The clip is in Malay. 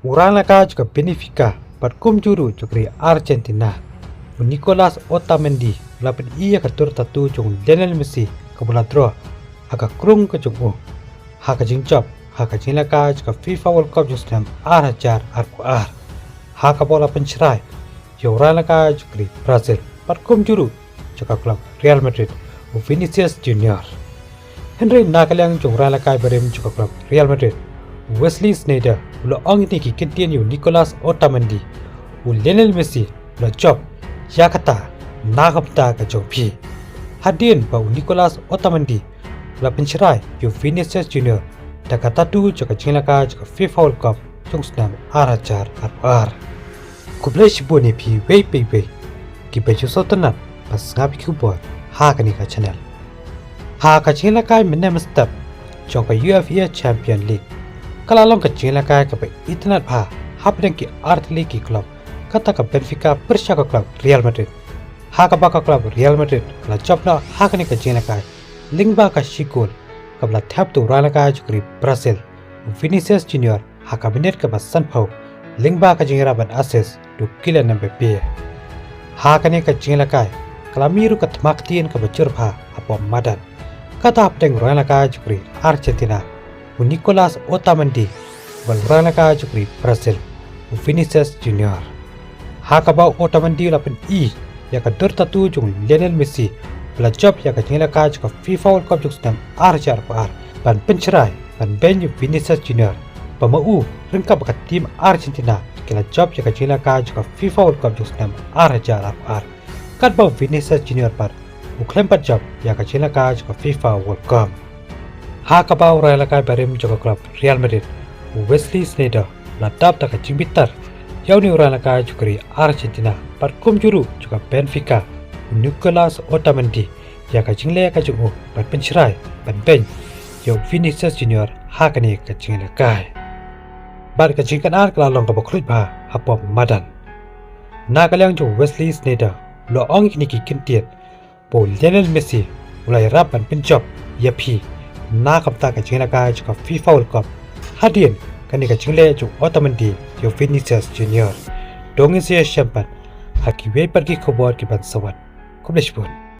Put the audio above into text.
Urang juga Benfica kum juru jukri Argentina. Nicolas Otamendi lapan ia katur tatu jung Lionel Messi kabula draw haka krung ke jung haka jingjop haka jinglaka juga FIFA World Cup justam R haka bola pencerai Yoralaka jukri Brazil kum juru juga klub Real Madrid Vinicius Junior. Henry nakalang jung ralaka berem juga klub Real Madrid Wesley Sneijder ulo ong ini kintian yu Nicolas Otamendi Lionel Messi ulo job Yakata nakapta ka jongpi hadin bau Nicolas Otamendi la pencerai yu Vinicius Junior dakata tu juga jinglaka juga FIFA World Cup jungsnam R kublai shibone pi wei ki beju sotanan pas ngapi kubor ha kani ka channel ha ka jinglaka minne mustap jongka UEFA Champion League kala long ka jinglaka ka itnat pha hapdeng ki artli ki club kata ka Benfica persya ka klub Real Madrid haka baka klub Real Madrid kala jobna haka ni ka jina ka lingba ka shikol kabla thap tu rala ka jukri Brazil Vinicius Junior haka binet ka basan phau lingba ka jingra ban assist du kila nambe pe haka ni ka jina ka kala miru ka thmaktien ka bachur pha apo madan kata apdeng rala ka jukri Argentina Nicolas Otamendi wal rala ka jukri Brazil Vinicius Junior haka bau Otamendi lapan yaka tatu jung Lionel Messi bela job yaka jinglaka juga FIFA World Cup justam R ban pencerai ban benyu Vinicius Junior pemau rengkap bakat tim Argentina kila job yaka jinglaka juga FIFA World Cup justam R kat bau Vinicius Junior par uklempat job yaka jinglaka juga FIFA World Cup haka bau ralaka barem juga klub Real Madrid Wesley Sneijder la dap taka jingbitar yauni uralaka jukri Argentina kum juru juga Benfica Nicolas Otamendi yaka jingle ka jungu ban pencerai ban ben yo Vinicius Junior hakani ka jingle kai bar ka jingkan ar kala long ka Khluit ba apom madan nakalang jo Wesley Sneijder lo ong kini ki kintiet po Lionel Messi ulai rap ban pynjop yapi nakapta ka jingle ka juga FIFA World Cup hadin kani ka jingle jo Otamendi yo Vinicius Junior dongin siya syampan haki wei pergi ke bawah ki ban sawat kubleshpun